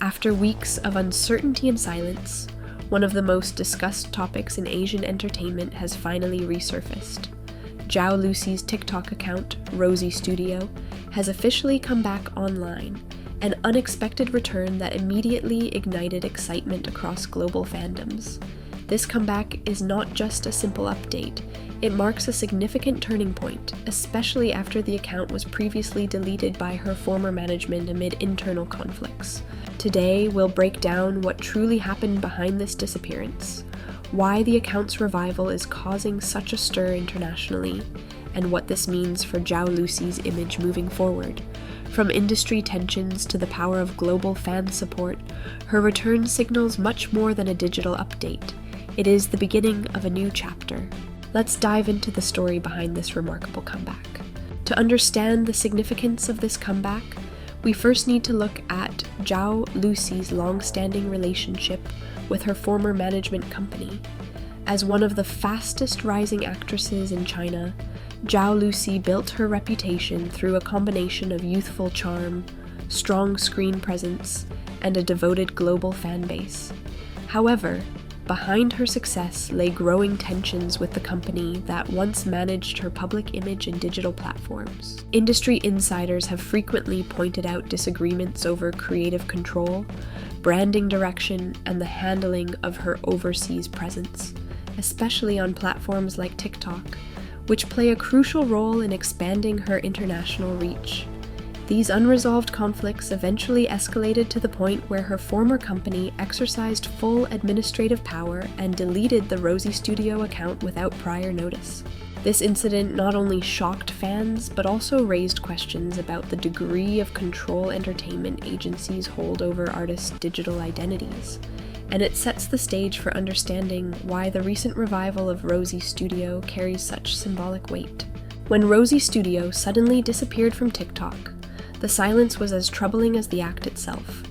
After weeks of uncertainty and silence, one of the most discussed topics in Asian entertainment has finally resurfaced. Zhao Lusi's TikTok account, Rosie Studio, has officially come back online, an unexpected return that immediately ignited excitement across global fandoms. This comeback is not just a simple update, it marks a significant turning point, especially after the account was previously deleted by her former management amid internal conflicts. Today, we'll break down what truly happened behind this disappearance, why the account's revival is causing such a stir internationally, and what this means for Zhao Lusi's image moving forward. From industry tensions to the power of global fan support, her return signals much more than a digital update. It is the beginning of a new chapter. Let's dive into the story behind this remarkable comeback. To understand the significance of this comeback, we first need to look at Zhao Lusi's long-standing relationship with her former management company. As one of the fastest rising actresses in China, Zhao Lusi built her reputation through a combination of youthful charm, strong screen presence, and a devoted global fan base. However, behind her success lay growing tensions with the company that once managed her public image and digital platforms. Industry insiders have frequently pointed out disagreements over creative control, branding direction, and the handling of her overseas presence, especially on platforms like TikTok, which play a crucial role in expanding her international reach. These unresolved conflicts eventually escalated to the point where her former company exercised full administrative power and deleted the Rosie Studio account without prior notice. This incident not only shocked fans, but also raised questions about the degree of control entertainment agencies hold over artists' digital identities, and it sets the stage for understanding why the recent revival of Rosie Studio carries such symbolic weight. When Rosie Studio suddenly disappeared from TikTok, the silence was as troubling as the act itself.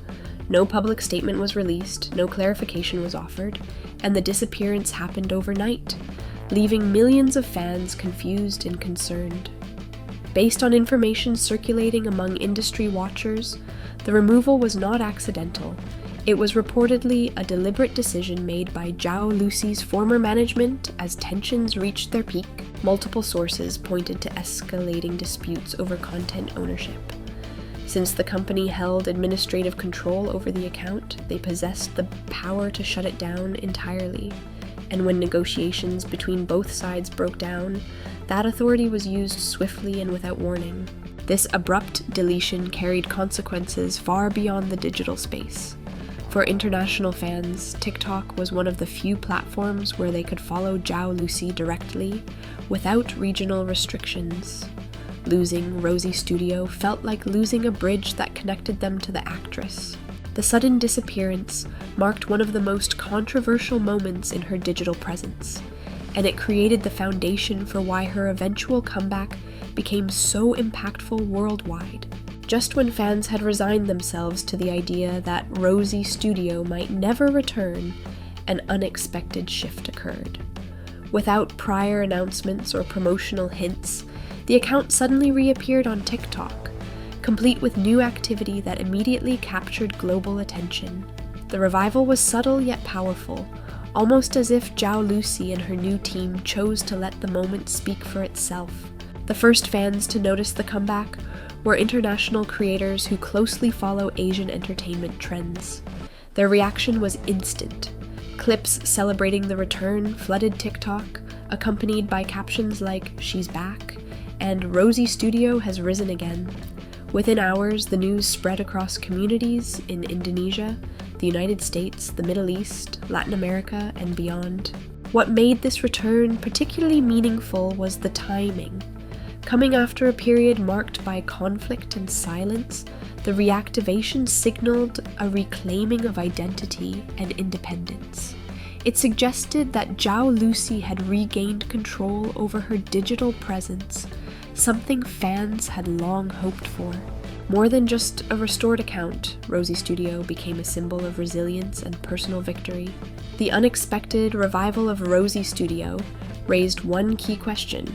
No public statement was released, no clarification was offered, and the disappearance happened overnight, leaving millions of fans confused and concerned. Based on information circulating among industry watchers, the removal was not accidental. It was reportedly a deliberate decision made by Zhao Lusi's former management as tensions reached their peak. Multiple sources pointed to escalating disputes over content ownership. Since the company held administrative control over the account, they possessed the power to shut it down entirely. And when negotiations between both sides broke down, that authority was used swiftly and without warning. This abrupt deletion carried consequences far beyond the digital space. For international fans, TikTok was one of the few platforms where they could follow Zhao Lusi directly, without regional restrictions. Losing Rosie Studio felt like losing a bridge that connected them to the actress. The sudden disappearance marked one of the most controversial moments in her digital presence, and it created the foundation for why her eventual comeback became so impactful worldwide. Just when fans had resigned themselves to the idea that Rosie Studio might never return, an unexpected shift occurred. Without prior announcements or promotional hints, the account suddenly reappeared on TikTok, complete with new activity that immediately captured global attention. The revival was subtle yet powerful, almost as if Zhao Lusi and her new team chose to let the moment speak for itself. The first fans to notice the comeback were international creators who closely follow Asian entertainment trends. Their reaction was instant. Clips celebrating the return flooded TikTok, accompanied by captions like "She's back" and "Rosie Studio has risen again." Within hours, the news spread across communities in Indonesia, the United States, the Middle East, Latin America, and beyond. What made this return particularly meaningful was the timing. Coming after a period marked by conflict and silence, the reactivation signaled a reclaiming of identity and independence. It suggested that Zhao Lusi had regained control over her digital presence, something fans had long hoped for. More than just a restored account, Rosie Studio became a symbol of resilience and personal victory. The unexpected revival of Rosie Studio raised one key question: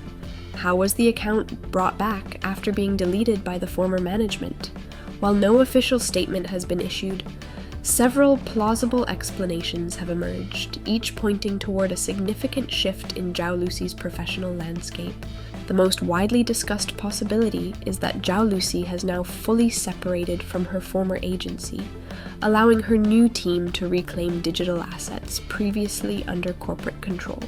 how was the account brought back after being deleted by the former management? While no official statement has been issued, Several plausible explanations have emerged, each pointing toward a significant shift in Zhao Lusi's professional landscape. The most widely discussed possibility is that Zhao Lusi has now fully separated from her former agency, allowing her new team to reclaim digital assets previously under corporate control.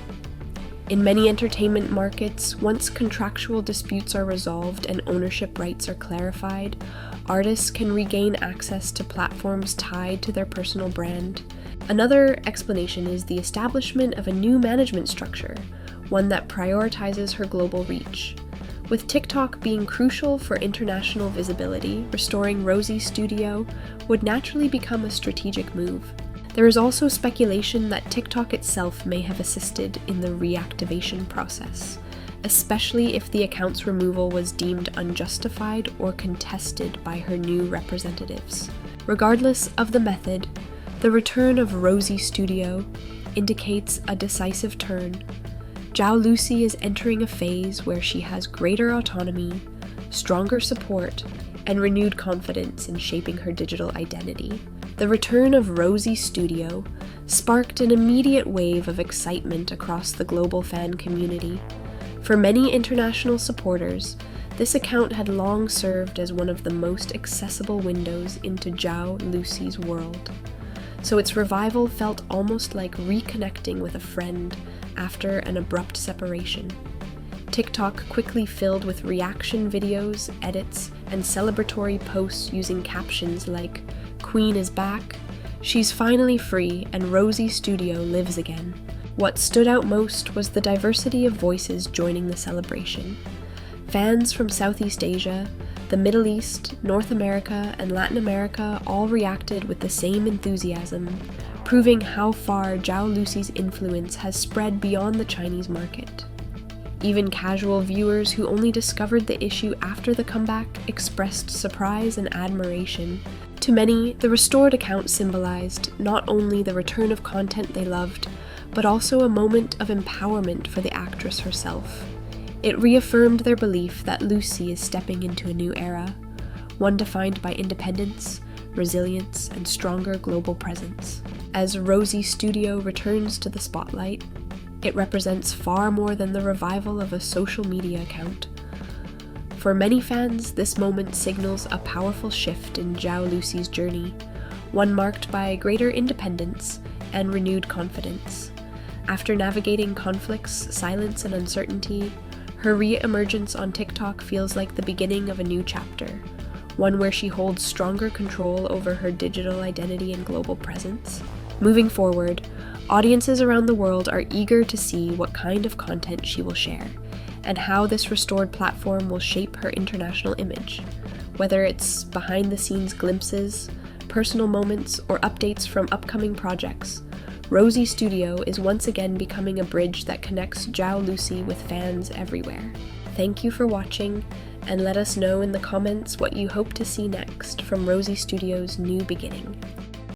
In many entertainment markets, once contractual disputes are resolved and ownership rights are clarified, artists can regain access to platforms tied to their personal brand. Another explanation is the establishment of a new management structure, one that prioritizes her global reach. With TikTok being crucial for international visibility, restoring Rosie Studio would naturally become a strategic move. There is also speculation that TikTok itself may have assisted in the reactivation process, especially if the account's removal was deemed unjustified or contested by her new representatives. Regardless of the method, the return of Rosie Studio indicates a decisive turn. Zhao Lusi is entering a phase where she has greater autonomy, stronger support, and renewed confidence in shaping her digital identity. The return of Rosie Studio sparked an immediate wave of excitement across the global fan community. For many international supporters, this account had long served as one of the most accessible windows into Zhao Lusi's world, so its revival felt almost like reconnecting with a friend after an abrupt separation. TikTok quickly filled with reaction videos, edits, and celebratory posts using captions like, "Queen is back," "She's finally free," and "Rosie Studio lives again." What stood out most was the diversity of voices joining the celebration. Fans from Southeast Asia, the Middle East, North America, and Latin America all reacted with the same enthusiasm, proving how far Zhao Lusi's influence has spread beyond the Chinese market. Even casual viewers who only discovered the issue after the comeback expressed surprise and admiration. To many, the restored account symbolized not only the return of content they loved, but also a moment of empowerment for the actress herself. It reaffirmed their belief that Lusi is stepping into a new era, one defined by independence, resilience, and stronger global presence. As Rosie Studio returns to the spotlight, it represents far more than the revival of a social media account. For many fans, this moment signals a powerful shift in Zhao Lusi's journey, one marked by greater independence and renewed confidence. After navigating conflicts, silence, and uncertainty, her re-emergence on TikTok feels like the beginning of a new chapter, one where she holds stronger control over her digital identity and global presence. Moving forward, audiences around the world are eager to see what kind of content she will share, and how this restored platform will shape her international image. Whether it's behind-the-scenes glimpses, personal moments, or updates from upcoming projects, Rosie Studio is once again becoming a bridge that connects Zhao Lusi with fans everywhere. Thank you for watching, and let us know in the comments what you hope to see next from Rosie Studio's new beginning.